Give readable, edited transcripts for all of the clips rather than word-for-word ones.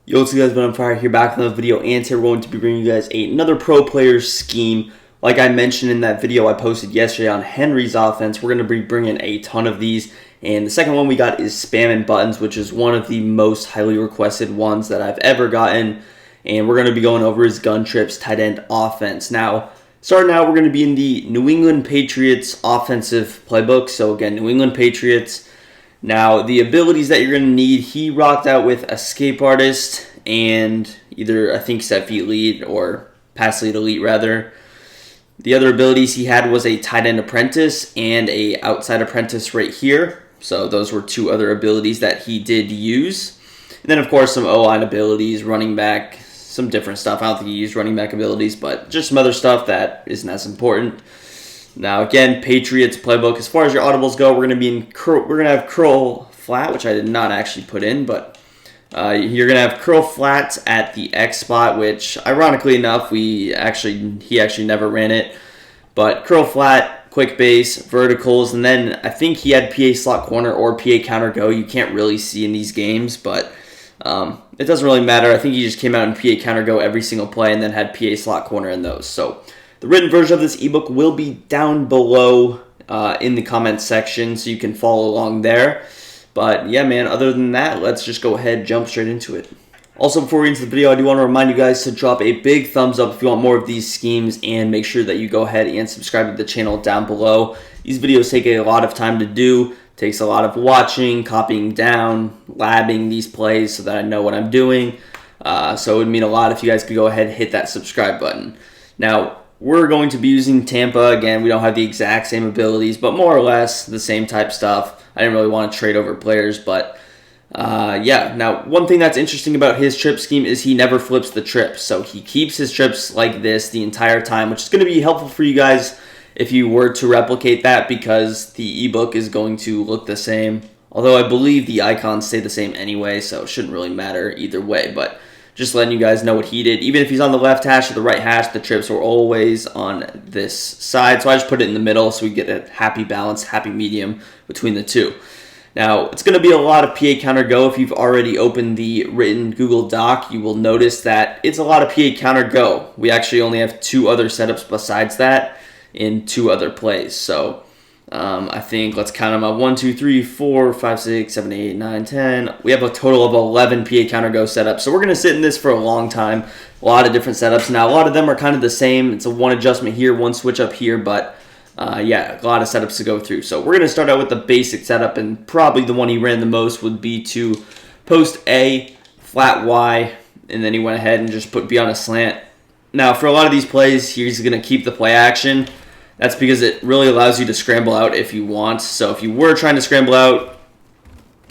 Yo, what's up guys, I'm Fire here back with another video, and today we're going to be bringing you guys another pro player scheme. Like I mentioned in that video I posted yesterday on Henry's offense, we're going to be bringing a ton of these. And the second one we got is SpamminButtons, which is one of the most highly requested ones that I've ever gotten. And we're going to be going over his gun trips tight end offense. Now, starting out, we're going to be in the New England Patriots offensive playbook. So again, New England Patriots. Now, the abilities that you're going to need, he rocked out with Escape Artist and either, I think, Set Feet Lead or Pass Lead Elite, rather. The other abilities he had was a Tight End Apprentice and a Outside Apprentice right here. So those were two other abilities that he did use. And then, of course, some O-line abilities, running back, some different stuff. I don't think he used running back abilities, but just some other stuff that isn't as important. Now, again, Patriots playbook. As far as your audibles go, we're going to have curl flat, which I did not actually put in, but you're going to have curl flats at the X spot, which, ironically enough, he actually never ran it. But curl flat, quick base, verticals, and then I think he had PA slot corner or PA counter go. You can't really see in these games, but it doesn't really matter. I think he just came out in PA counter go every single play and then had PA slot corner in those. So the written version of this ebook will be down below in the comments section, so you can follow along there. But yeah, man, other than that, let's just go ahead and jump straight into it. Also, before we get into the video, I do want to remind you guys to drop a big thumbs up if you want more of these schemes, and make sure that you go ahead and subscribe to the channel down below. These videos take a lot of time to do. It takes a lot of watching, copying down, labbing these plays so that I know what I'm doing. So it would mean a lot if you guys could go ahead and hit that subscribe button. Now, we're going to be using Tampa. Again, we don't have the exact same abilities, but more or less the same type stuff. I didn't really want to trade over players, but yeah. Now, one thing that's interesting about his trip scheme is he never flips the trips. So he keeps his trips like this the entire time, which is going to be helpful for you guys if you were to replicate that, because the ebook is going to look the same. Although I believe the icons stay the same anyway, so it shouldn't really matter either way. But just letting you guys know what he did. Even if he's on the left hash or the right hash, the trips were always on this side. So I just put it in the middle so we get a happy balance, happy medium between the two. Now, it's going to be a lot of PA counter go. If you've already opened the written Google Doc, you will notice that it's a lot of PA counter go. We actually only have two other setups besides that in two other plays. So I think, let's count them up. 1, 2, 3, 4, 5, 6, 7, 8, 9, 10. We have a total of 11 PA counter go setups. So we're going to sit in this for a long time. A lot of different setups. Now, a lot of them are kind of the same. It's a one adjustment here, one switch up here, but yeah, a lot of setups to go through. So we're going to start out with the basic setup, and probably the one he ran the most would be to post A, flat Y, and then he went ahead and just put B on a slant. Now, for a lot of these plays, he's going to keep the play action. That's because it really allows you to scramble out if you want. So if you were trying to scramble out,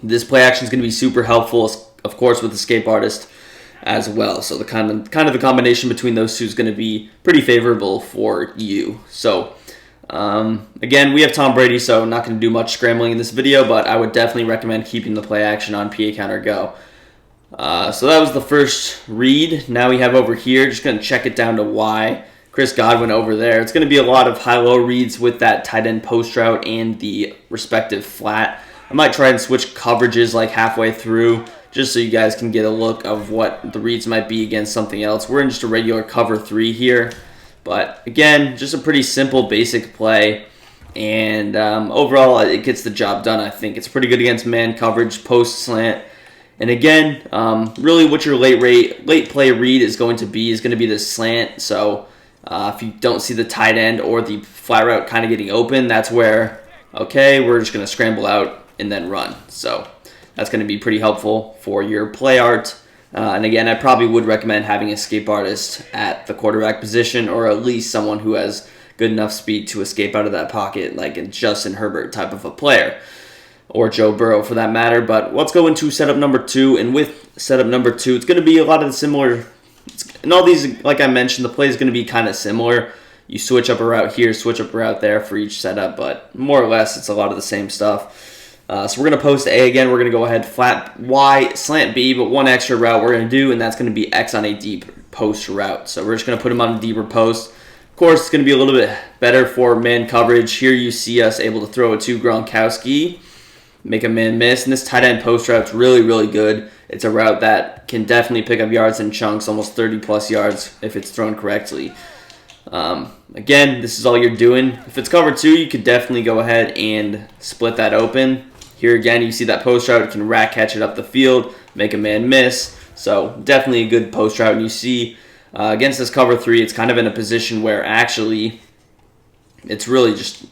this play action is going to be super helpful, of course, with Escape Artist as well. So the kind of the combination between those two is going to be pretty favorable for you. So again, we have Tom Brady, so I'm not going to do much scrambling in this video, but I would definitely recommend keeping the play action on PA counter go. So that was the first read. Now we have over here, just going to check it down to Y. Chris Godwin over there. It's going to be a lot of high-low reads with that tight end post route and the respective flat. I might try and switch coverages like halfway through, just so you guys can get a look of what the reads might be against something else. We're in just a regular cover 3 here. But again, just a pretty simple, basic play. And overall, it gets the job done, I think. It's pretty good against man coverage, post slant. And again, really what your late play read is going to be the slant. So if you don't see the tight end or the flat route kind of getting open, that's where, okay, we're just going to scramble out and then run. So that's going to be pretty helpful for your play art. And again, I probably would recommend having Escape Artist at the quarterback position, or at least someone who has good enough speed to escape out of that pocket, like a Justin Herbert type of a player, or Joe Burrow for that matter. But let's go into setup number 2. And with setup number 2, it's going to be a lot of the similar. And all these, like I mentioned, the play is going to be kind of similar. You switch up a route here, switch up a route there for each setup, but more or less it's a lot of the same stuff. So we're going to post A again. We're going to go ahead flat Y, slant B, but one extra route we're going to do, and that's going to be X on a deep post route. So we're just going to put him on a deeper post. Of course, it's going to be a little bit better for man coverage. Here you see us able to throw it to Gronkowski, make a man miss, and this tight end post route's really, really good. It's a route that can definitely pick up yards in chunks, almost 30 plus yards if it's thrown correctly. Again, this is all you're doing. If it's cover 2, you could definitely go ahead and split that open. Here again, you see that post route. It can rack catch it up the field, make a man miss. So definitely a good post route. And you see against this cover 3, it's kind of in a position where actually it's really just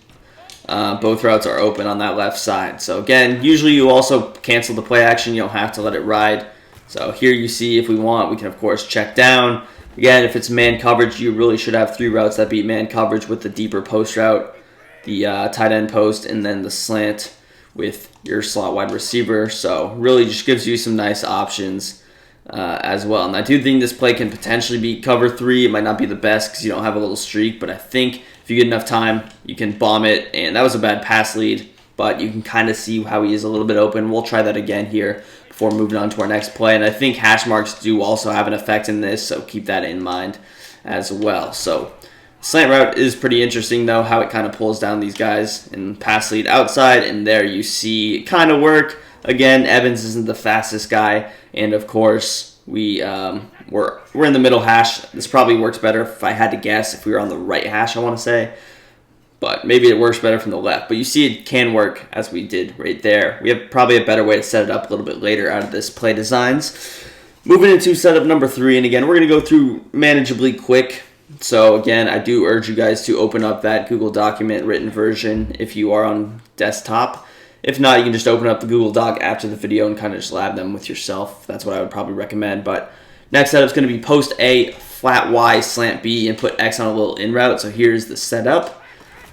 both routes are open on that left side. So again, usually you also cancel the play action. You don't have to let it ride. So here you see if we want, we can of course check down. Again, if it's man coverage, you really should have 3 routes that beat man coverage with the deeper post route, the tight end post, and then the slant with your slot wide receiver. So really just gives you some nice options as well. And I do think this play can potentially beat cover 3. It might not be the best because you don't have a little streak, but I think if you get enough time, you can bomb it. And that was a bad pass lead, but you can kind of see how he is a little bit open. We'll try that again here before moving on to our next play. And I think hash marks do also have an effect in this, so keep that in mind as well. So slant route is pretty interesting, though, how it kind of pulls down these guys and pass lead outside. And there you see it kind of work. Again, Evans isn't the fastest guy. And, of course, we're in the middle hash. This probably works better if I had to guess if we were on the right hash, I want to say. But maybe it works better from the left. But you see it can work as we did right there. We have probably a better way to set it up a little bit later out of this play designs. Moving into setup number 3. And again, we're going to go through manageably quick. So again, I do urge you guys to open up that Google document written version if you are on desktop. If not, you can just open up the Google Doc after the video and kind of just lab them with yourself. That's what I would probably recommend. But next setup is going to be post A, flat Y, slant B, and put X on a little in route. So here's the setup.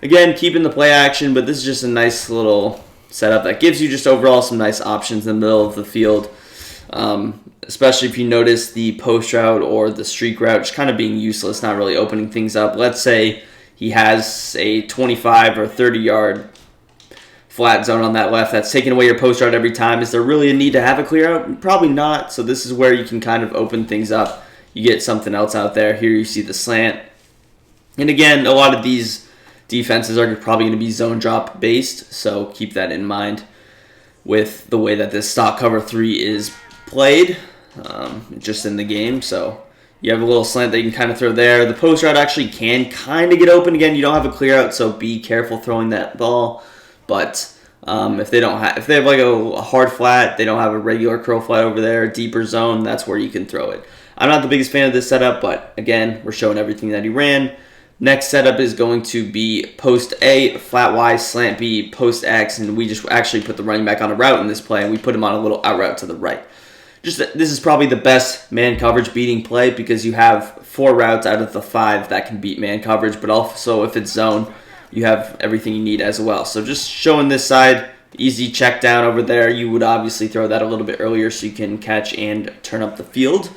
Again, keeping the play action, but this is just a nice little setup that gives you just overall some nice options in the middle of the field. Especially if you notice the post route or the streak route just kind of being useless, not really opening things up. Let's say he has a 25 or 30 yard flat zone on that left that's taking away your post route every time. Is there really a need to have a clear out? Probably not. So this is where you can kind of open things up. You get something else out there. Here you see the slant. And again, a lot of these defenses are probably going to be zone drop based, so keep that in mind with the way that this stock cover 3 is played just in the game. So you have a little slant that you can kind of throw there. The post route actually can kind of get open. Again, you don't have a clear out, so be careful throwing that ball. But if they have like a hard flat, they don't have a regular curl flat over there, deeper zone, that's where you can throw it. I'm not the biggest fan of this setup, but again, we're showing everything that he ran. Next setup is going to be post A, flat Y, slant B, post X, and we just actually put the running back on a route in this play, and we put him on a little out route to the right. This is probably the best man coverage beating play because you have 4 routes out of the 5 that can beat man coverage, but also if it's zone, you have everything you need as well. So just showing this side, easy check down over there. You would obviously throw that a little bit earlier so you can catch and turn up the field.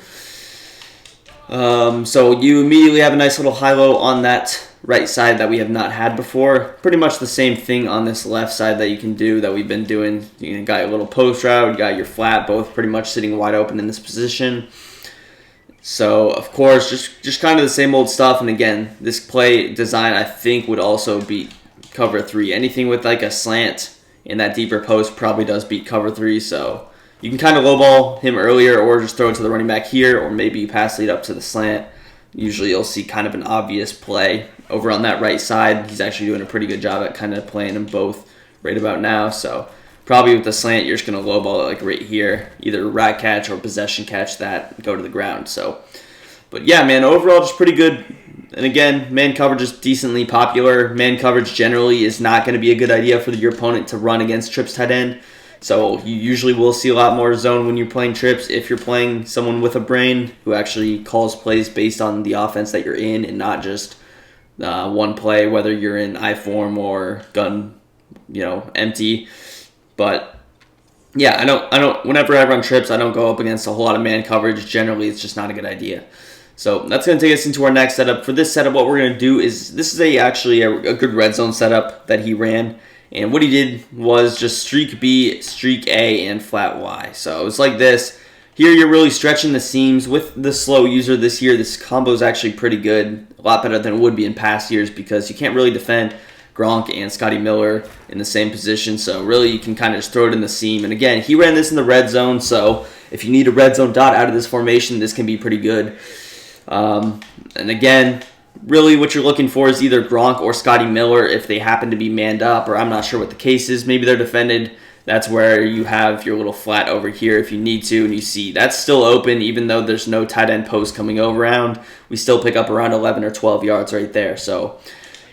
So you immediately have a nice little high-low on that right side that we have not had before. Pretty much the same thing on this left side that you can do that we've been doing. You got your little post route, you got your flat, both pretty much sitting wide open in this position. So, of course, just kind of the same old stuff. And again, this play design, I think, would also beat cover 3. Anything with like a slant in that deeper post probably does beat cover 3. So you can kind of lowball him earlier or just throw it to the running back here, or maybe you pass lead up to the slant. Usually you'll see kind of an obvious play over on that right side. He's actually doing a pretty good job at kind of playing them both right about now. So probably with the slant, you're just going to lowball it like right here. Either rack catch or possession catch that, go to the ground. So, but yeah, man, overall just pretty good. And again, man coverage is decently popular. Man coverage generally is not going to be a good idea for your opponent to run against trips tight end. So you usually will see a lot more zone when you're playing trips if you're playing someone with a brain who actually calls plays based on the offense that you're in and not just one play, whether you're in I form or gun, empty. But yeah, I don't. Whenever I run trips, I don't go up against a whole lot of man coverage. Generally, it's just not a good idea. So that's going to take us into our next setup. For this setup, what we're going to do is this is actually a good red zone setup that he ran. And what he did was just streak B, streak A, and flat Y. So it's like this. Here you're really stretching the seams. With the slow user this year, this combo is actually pretty good. A lot better than it would be in past years because you can't really defend Gronk and Scotty Miller in the same position. So really you can kind of just throw it in the seam. And again, he ran this in the red zone, so if you need a red zone dot out of this formation, this can be pretty good. And again, really what you're looking for is either Gronk or Scotty Miller if they happen to be manned up, or I'm not sure what the case is. Maybe they're defended. That's where you have your little flat over here if you need to, and you see that's still open even though there's no tight end post coming over around. We still pick up around 11 or 12 yards right there. So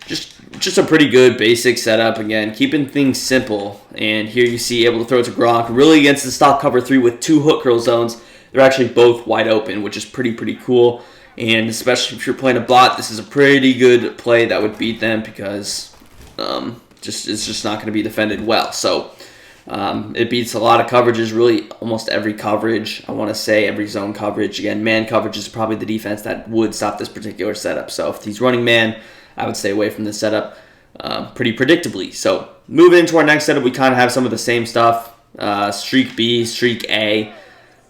just a pretty good basic setup. Again, keeping things simple. And here you see able to throw it to Gronk, really against the stop cover 3 with 2 hook curl zones. They're actually both wide open, which is pretty cool. And especially if you're playing a bot, this is a pretty good play that would beat them because it's just not going to be defended well. So it beats a lot of coverages, really almost every coverage. I want to say every zone coverage. Again, man coverage is probably the defense that would stop this particular setup. So if he's running man, I would stay away from this setup pretty predictably. So moving into our next setup, we kind of have some of the same stuff. Streak B, streak A.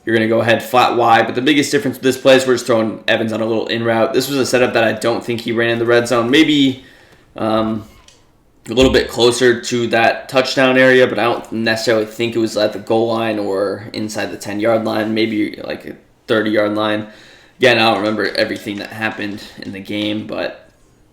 You're going to go ahead flat Y, but the biggest difference with this play is we're just throwing Evans on a little in route. This was a setup that I don't think he ran in the red zone. Maybe a little bit closer to that touchdown area, but I don't necessarily think it was at the goal line or inside the 10-yard line, maybe like a 30-yard line. Again, I don't remember everything that happened in the game, but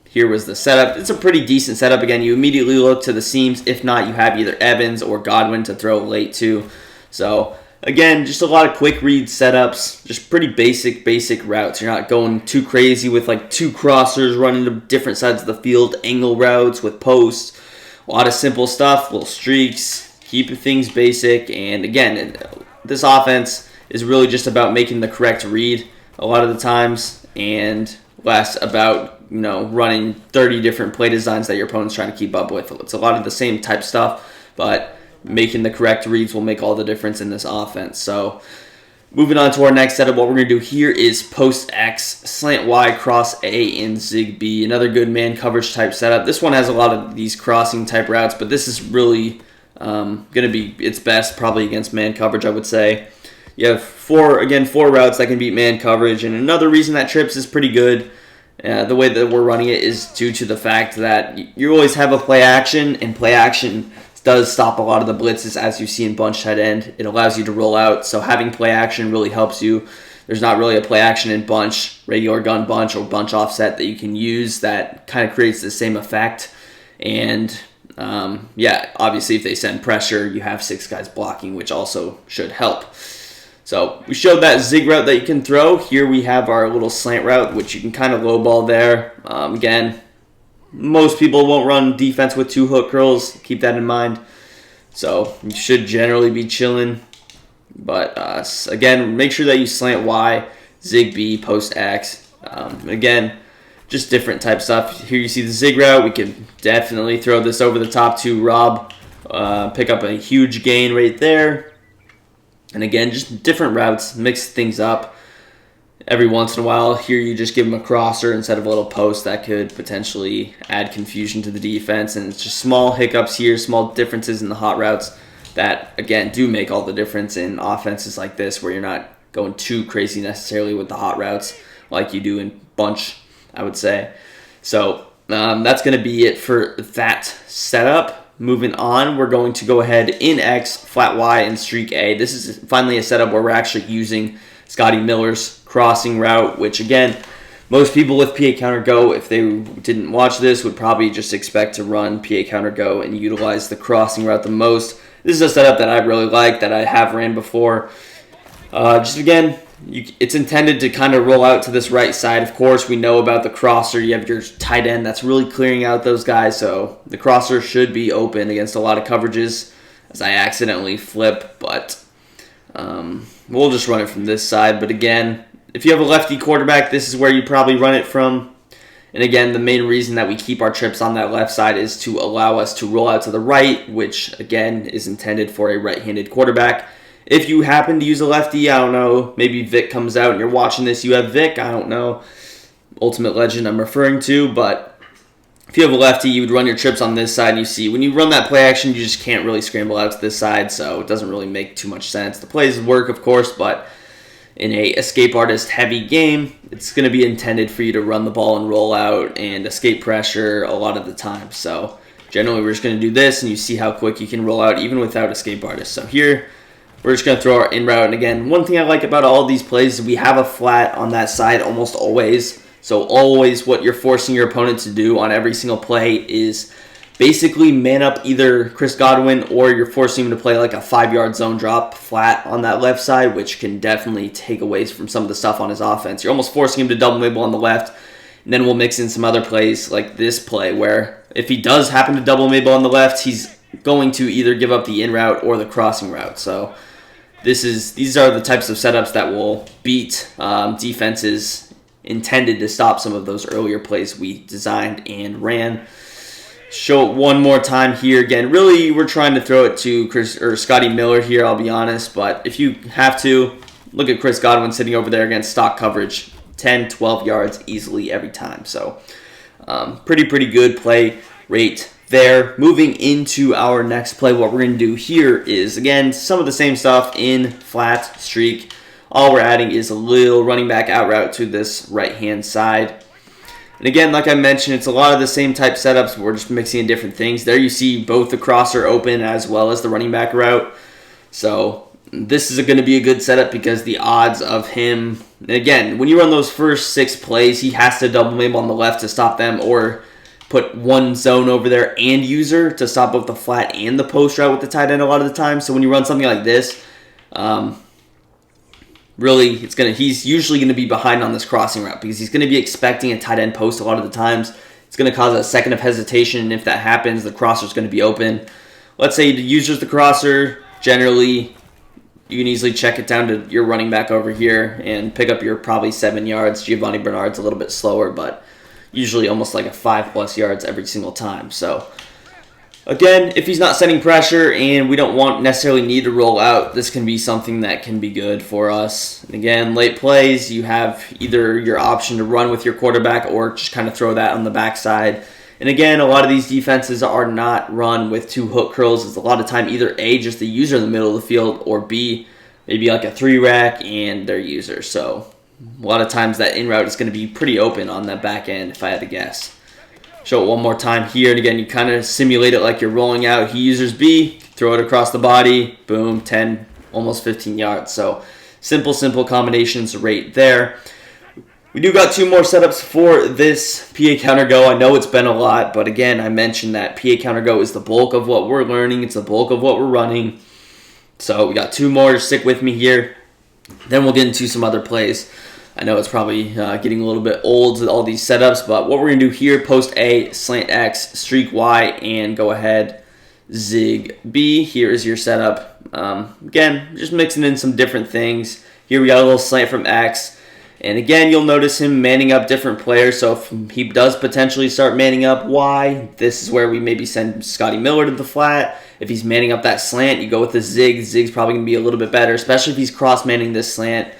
here was the setup. It's a pretty decent setup. Again, you immediately look to the seams. If not, you have either Evans or Godwin to throw late to. So again, just a lot of quick read setups, just pretty basic routes. You're not going too crazy with like 2 crossers running to different sides of the field, angle routes with posts. A lot of simple stuff, little streaks, keep things basic. And again, this offense is really just about making the correct read a lot of the times and less about, running 30 different play designs that your opponent's trying to keep up with. It's a lot of the same type stuff, but making the correct reads will make all the difference in this offense. So moving on to our next setup, what we're going to do here is post X, slant Y, cross A, and zig B. Another good man coverage type setup. This one has a lot of these crossing type routes, but this is really going to be its best probably against man coverage, I would say. You have four routes that can beat man coverage, and another reason that trips is pretty good. The way that we're running it is due to the fact that you always have a play action, and play action does stop a lot of the blitzes as you see in bunch tight end. It allows you to roll out, so having play action really helps you. There's not really a play action in bunch, regular gun bunch, or bunch offset that you can use that kind of creates the same effect. And obviously if they send pressure, you have 6 guys blocking, which also should help. So we showed that zig route that you can throw. Here we have our little slant route, which you can kind of lowball there. Again, most people won't run defense with 2 hook curls. Keep that in mind. So you should generally be chilling. But again, make sure that you slant Y, zig B, post X. Again, just different type stuff. Here you see the zig route. We can definitely throw this over the top to Rob. Pick up a huge gain right there. And again, just different routes, mix things up. Every once in a while, here you just give them a crosser instead of a little post that could potentially add confusion to the defense. And it's just small hiccups here, small differences in the hot routes that, again, do make all the difference in offenses like this where you're not going too crazy necessarily with the hot routes like you do in bunch, I would say. So that's going to be it for that setup. Moving on, we're going to go ahead in X, flat Y, and streak A. This is finally a setup where we're actually using Scotty Miller's crossing route, which again, most people with PA counter go, if they didn't watch this, would probably just expect to run PA counter go and utilize the crossing route the most. This is a setup that I really like, that I have ran before. Just again, it's intended to kind of roll out to this right side. Of course, we know about the crosser. You have your tight end that's really clearing out those guys, so the crosser should be open against a lot of coverages as I accidentally flip, but we'll just run it from this side. But again, if you have a lefty quarterback, this is where you probably run it from. And again, the main reason that we keep our trips on that left side is to allow us to roll out to the right, which again is intended for a right-handed quarterback. If you happen to use a lefty, I don't know, maybe Vic comes out and you're watching this, you have Vic, I don't know, Ultimate Legend I'm referring to, but if you have a lefty, you would run your trips on this side, and you see, when you run that play action, you just can't really scramble out to this side, so it doesn't really make too much sense. The plays work, of course, but in a escape artist heavy game, it's going to be intended for you to run the ball and roll out and escape pressure a lot of the time, so Generally, we're just going to do this, and you see how quick you can roll out even without escape artist. So here, we're just going to throw our in route. And again, one thing I like about all these plays is we have a flat on that side almost always. So always what you're forcing your opponent to do on every single play is basically man up either Chris Godwin, or you're forcing him to play like a 5-yard zone drop flat on that left side, which can definitely take away from some of the stuff on his offense. You're almost forcing him to double mabel on the left, and then we'll mix in some other plays like this play where if he does happen to double mabel on the left, he's going to either give up the in route or the crossing route. So these are the types of setups that will beat defenses intended to stop some of those earlier plays we designed and ran. Show it one more time here. Again, really, we're trying to throw it to Scotty Miller here, I'll be honest. But if you have to, look at Chris Godwin sitting over there against stock coverage. 10, 12 yards easily every time. So pretty good play rate there. Moving into our next play, what we're going to do here is, again, some of the same stuff in flat streak. All we're adding is a little running back out route to this right-hand side. And again, like I mentioned, it's a lot of the same type setups. We're just mixing in different things. There you see both the crosser open as well as the running back route. So this is going to be a good setup because the odds of him, and again, when you run those first 6 plays, he has to double mabel on the left to stop them, or put one zone over there and user to stop both the flat and the post route with the tight end a lot of the time. So when you run something like this, really, he's usually going to be behind on this crossing route because he's going to be expecting a tight end post a lot of the times. It's going to cause a second of hesitation, and if that happens, the crosser is going to be open. Let's say the user's the crosser. Generally, you can easily check it down to your running back over here and pick up your probably 7 yards. Giovanni Bernard's a little bit slower, but usually almost like a 5+ yards every single time. So again, if he's not setting pressure and we don't necessarily need to roll out, this can be something that can be good for us. And again, late plays, you have either your option to run with your quarterback or just kind of throw that on the backside. And again, a lot of these defenses are not run with 2 hook curls. It's a lot of time either A, just the user in the middle of the field, or B, maybe like a 3-rack and their user. So a lot of times that in route is going to be pretty open on that back end if I had to guess. Show it one more time here, and again, you kind of simulate it like you're rolling out. He uses B, throw it across the body, boom, 10, almost 15 yards. So simple combinations right there. We do got 2 more setups for this PA counter go. I know it's been a lot, but again, I mentioned that PA counter go is the bulk of what we're learning. It's the bulk of what we're running. So we got 2 more. Stick with me here. Then we'll get into some other plays. I know it's probably getting a little bit old, all these setups, but what we're going to do here, post A, slant X, streak Y, and go ahead, zig B. Here is your setup. Again, just mixing in some different things. Here we got a little slant from X. And again, you'll notice him manning up different players. So if he does potentially start manning up Y, this is where we maybe send Scotty Miller to the flat. If he's manning up that slant, you go with the zig. Zig's probably going to be a little bit better, especially if he's cross-manning this slant.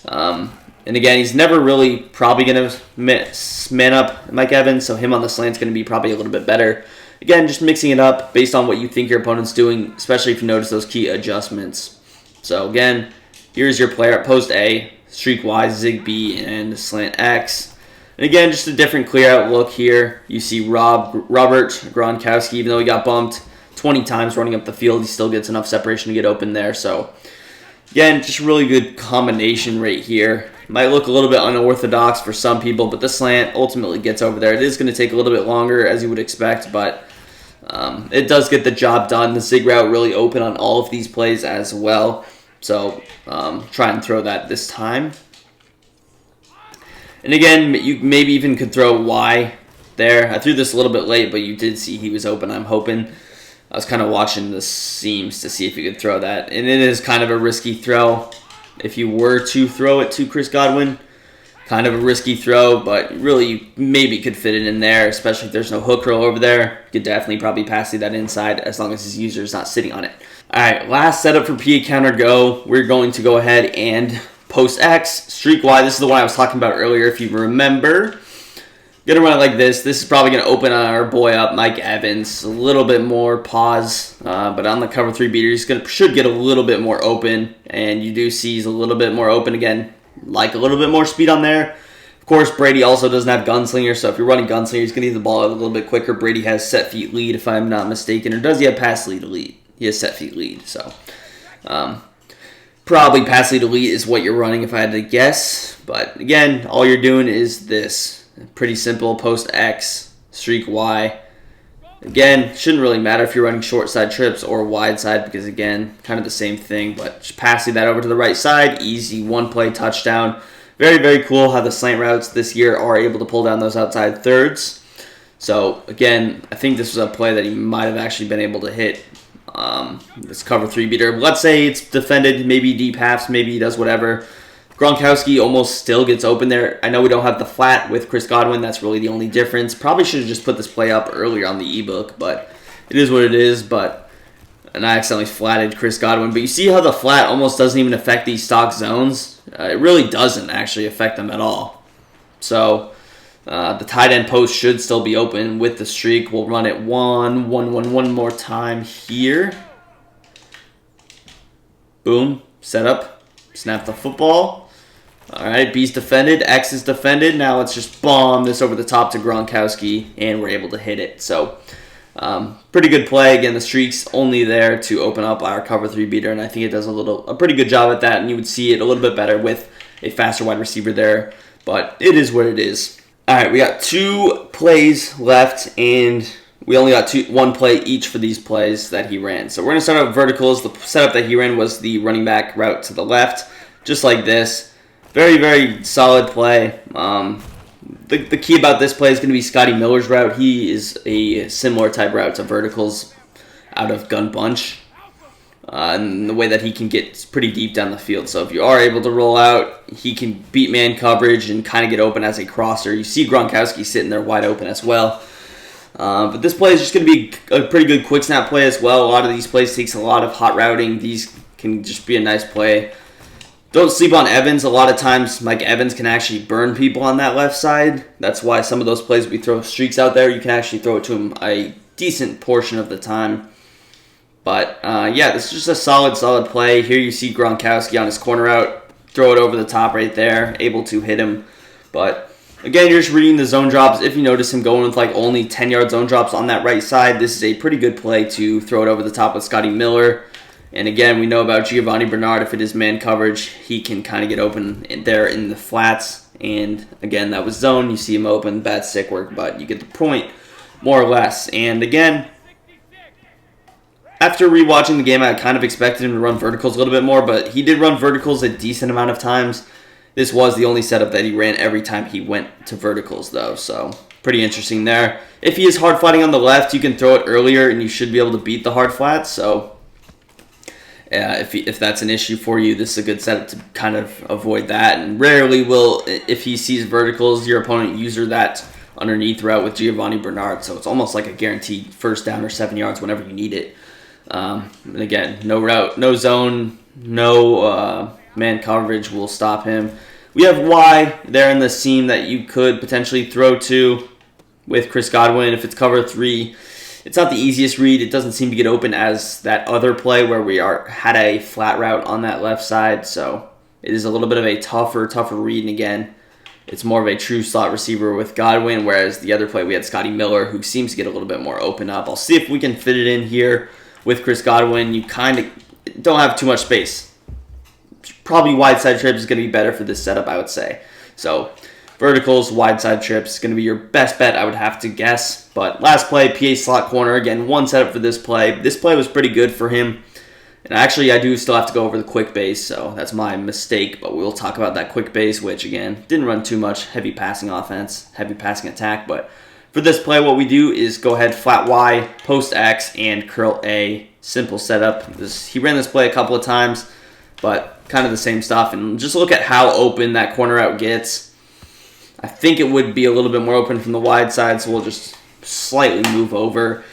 And again, he's never really probably going to man up Mike Evans, so him on the slant's going to be probably a little bit better. Again, just mixing it up based on what you think your opponent's doing, especially if you notice those key adjustments. So again, here's your player at post A, streak Y, zig B, and slant X. And again, just a different clear out look here. You see Robert Gronkowski, even though he got bumped 20 times running up the field, he still gets enough separation to get open there. So again, just a really good combination right here. Might look a little bit unorthodox for some people, but the slant ultimately gets over there. It is going to take a little bit longer, as you would expect, but it does get the job done. The zig route really open on all of these plays as well. So try and throw that this time. And again, you maybe even could throw Y there. I threw this a little bit late, but you did see he was open, I'm hoping. I was kind of watching the seams to see if you could throw that. And it is kind of a risky throw. If you were to throw it to Chris Godwin, kind of a risky throw, but really you maybe could fit it in there, especially if there's no hook curl over there. You could definitely probably pass that inside as long as his user is not sitting on it. All right, last setup for PA counter go. We're going to go ahead and post X, streak Y. This is the one I was talking about earlier, if you remember. Gonna run it like this. This is probably gonna open on our boy up, Mike Evans. A little bit more pause, but on the cover 3 beater, should get a little bit more open, and you do see he's a little bit more open again. Like a little bit more speed on there. Of course, Brady also doesn't have Gunslinger, so if you're running Gunslinger, he's going to get the ball out a little bit quicker. Brady has set feet lead, if I'm not mistaken. Or does he have pass lead elite? He has set feet lead, so probably pass lead elite is what you're running if I had to guess. But again, all you're doing is this. Pretty simple, post X, streak Y. Again, shouldn't really matter if you're running short side trips or wide side because, again, kind of the same thing. But just passing that over to the right side, easy one-play touchdown. Very, very cool how the slant routes this year are able to pull down those outside thirds. So, again, I think this was a play that he might have actually been able to hit. This cover 3 beater. Let's say it's defended, maybe deep halves, maybe he does whatever. Gronkowski almost still gets open there. I know we don't have the flat with Chris Godwin. That's really the only difference. Probably should have just put this play up earlier on the ebook, but it is what it is. And I accidentally flatted Chris Godwin. But you see how the flat almost doesn't even affect these stock zones? It really doesn't actually affect them at all. So the tight end post should still be open with the streak. We'll run it one more time here. Boom. Set up. Snap the football. All right, B's defended, X is defended. Now let's just bomb this over the top to Gronkowski, and we're able to hit it. So, pretty good play. Again, the streak's only there to open up our cover 3 beater, and I think it does a pretty good job at that, and you would see it a little bit better with a faster wide receiver there, but it is what it is. All right, we got 2 plays left, and we only got one play each for these plays that he ran. So we're going to start out with verticals. The setup that he ran was the running back route to the left, just like this. Very, very solid play. The key about this play is going to be Scotty Miller's route. He is a similar type route to verticals out of gun bunch. And the way that he can get pretty deep down the field. So if you are able to roll out, he can beat man coverage and kind of get open as a crosser. You see Gronkowski sitting there wide open as well. But this play is just going to be a pretty good quick snap play as well. A lot of these plays takes a lot of hot routing. These can just be a nice play. Don't sleep on Evans. A lot of times, Mike Evans can actually burn people on that left side. That's why some of those plays we throw streaks out there. You can actually throw it to him a decent portion of the time. But, yeah, this is just a solid play. Here you see Gronkowski on his corner out. Throw it over the top right there. Able to hit him. But, again, you're just reading the zone drops. If you notice him going with, like, only 10-yard zone drops on that right side, this is a pretty good play to throw it over the top with Scotty Miller. And again, we know about Giovanni Bernard. If it is man coverage, he can kind of get open there in the flats. And again, that was zone. You see him open. Bad stick work, but you get the point, more or less. And again, after rewatching the game, I kind of expected him to run verticals a little bit more, but he did run verticals a decent amount of times. This was the only setup that he ran every time he went to verticals, though. So pretty interesting there. If he is hard flatting on the left, you can throw it earlier, and you should be able to beat the hard flats. So if that's an issue for you, this is a good setup to kind of avoid that. And rarely will, if he sees verticals, your opponent user that underneath route with Giovanni Bernard. So it's almost like a guaranteed first down or 7 yards whenever you need it. And again, no route, no zone, no man coverage will stop him. We have Y there in the seam that you could potentially throw to with Chris Godwin. If it's cover 3, it's not the easiest read. It doesn't seem to get open as that other play where we had a flat route on that left side. So it is a little bit of a tougher read. And again, it's more of a true slot receiver with Godwin, whereas the other play we had Scotty Miller, who seems to get a little bit more open up. I'll see if we can fit it in here with Chris Godwin. You kind of don't have too much space. Probably wide side trips is going to be better for this setup, I would say. So verticals, wide side trips is going to be your best bet, I would have to guess. But last play, PA slot corner. Again, one setup for this play. This play was pretty good for him. And actually, I do still have to go over the quick base, so that's my mistake. But we'll talk about that quick base, which, again, didn't run too much heavy passing offense, heavy passing attack. But for this play, what we do is go ahead, flat Y, post X, and curl A. Simple setup. He ran this play a couple of times, but kind of the same stuff. And just look at how open that corner out gets. I think it would be a little bit more open from the wide side, so we'll just slightly move over.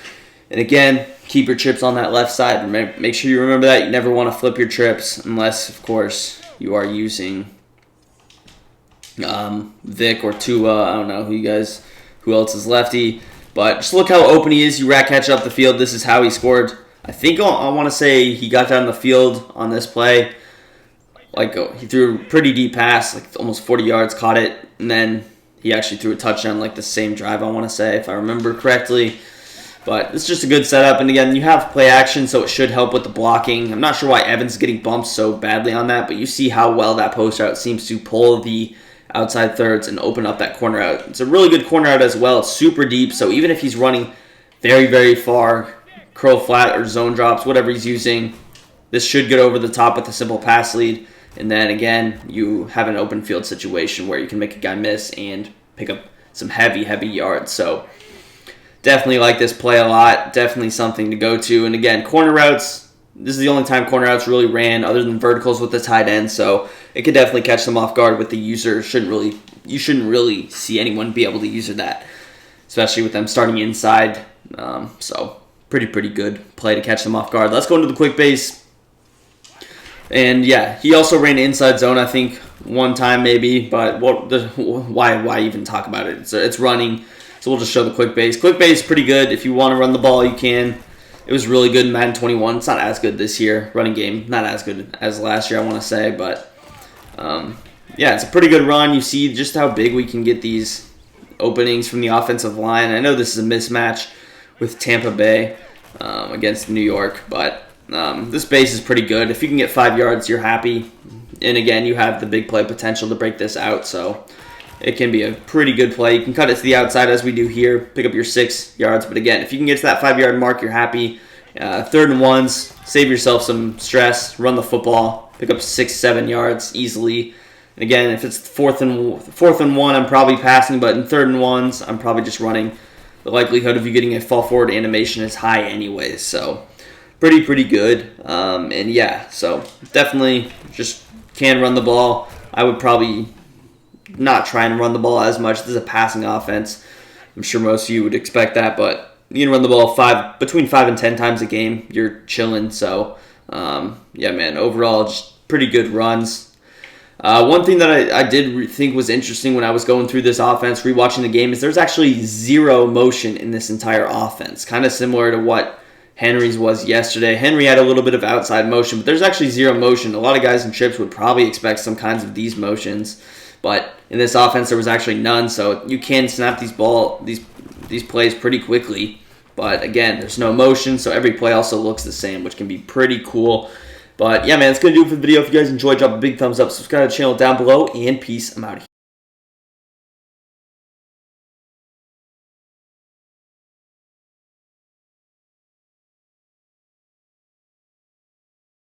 And again, keep your trips on that left side. Make sure you remember that. You never want to flip your trips unless, of course, you are using Vic or Tua. I don't know who else is lefty. But just look how open he is. You rat catch up the field. This is how he scored. I think I want to say he got down the field on this play he threw a pretty deep pass, like almost 40 yards, caught it, and then he actually threw a touchdown like the same drive, I want to say, if I remember correctly. But it's just a good setup, and again, you have play action, so it should help with the blocking. I'm not sure why Evans is getting bumped so badly on that, but you see how well that post route seems to pull the outside thirds and open up that corner out. It's a really good corner out as well. It's super deep, so even if he's running very, very far, curl flat or zone drops, whatever he's using, this should get over the top with a simple pass lead. And then again, you have an open field situation where you can make a guy miss and pick up some heavy, heavy yards. So definitely like this play a lot. Definitely something to go to. And again, corner routes, this is the only time corner routes really ran other than verticals with the tight end. So it could definitely catch them off guard with the user. You shouldn't really see anyone be able to user that, especially with them starting inside. So pretty good play to catch them off guard. Let's go into the quick base. And yeah, he also ran inside zone, I think, one time maybe. But why even talk about it? It's running. So we'll just show the quick base. Quick base is pretty good. If you want to run the ball, you can. It was really good in Madden 21. It's not as good this year. Running game, not as good as last year, I want to say. But yeah, it's a pretty good run. You see just how big we can get these openings from the offensive line. I know this is a mismatch with Tampa Bay against New York, but this base is pretty good. If you can get 5 yards, you're happy. And again, you have the big play potential to break this out, so it can be a pretty good play. You can cut it to the outside as we do here, pick up your 6 yards. But again, if you can get to that 5-yard mark, you're happy. 3rd and 1s, save yourself some stress, run the football, pick up 6-7 yards easily. And again, if it's 4th and 1, I'm probably passing, but in 3rd and 1s, I'm probably just running. The likelihood of you getting a fall forward animation is high anyways, so pretty good. And yeah, so definitely just can run the ball. I would probably not try and run the ball as much. This is a passing offense. I'm sure most of you would expect that, but you can run the ball between 5 and 10 times a game. You're chilling. So yeah, man, overall just pretty good runs. One thing that I did think was interesting when I was going through this offense, rewatching the game, is there's actually 0 motion in this entire offense. Kind of similar to what Henry's was yesterday. Henry had a little bit of outside motion, but there's actually 0 motion. A lot of guys in trips would probably expect some kinds of these motions, but in this offense there was actually none. So you can snap these plays pretty quickly. But again, there's no motion, so every play also looks the same, which can be pretty cool. But yeah, man, that's going to do it for the video. If you guys enjoyed, drop a big thumbs up, subscribe to the channel down below, and peace. I'm out of here.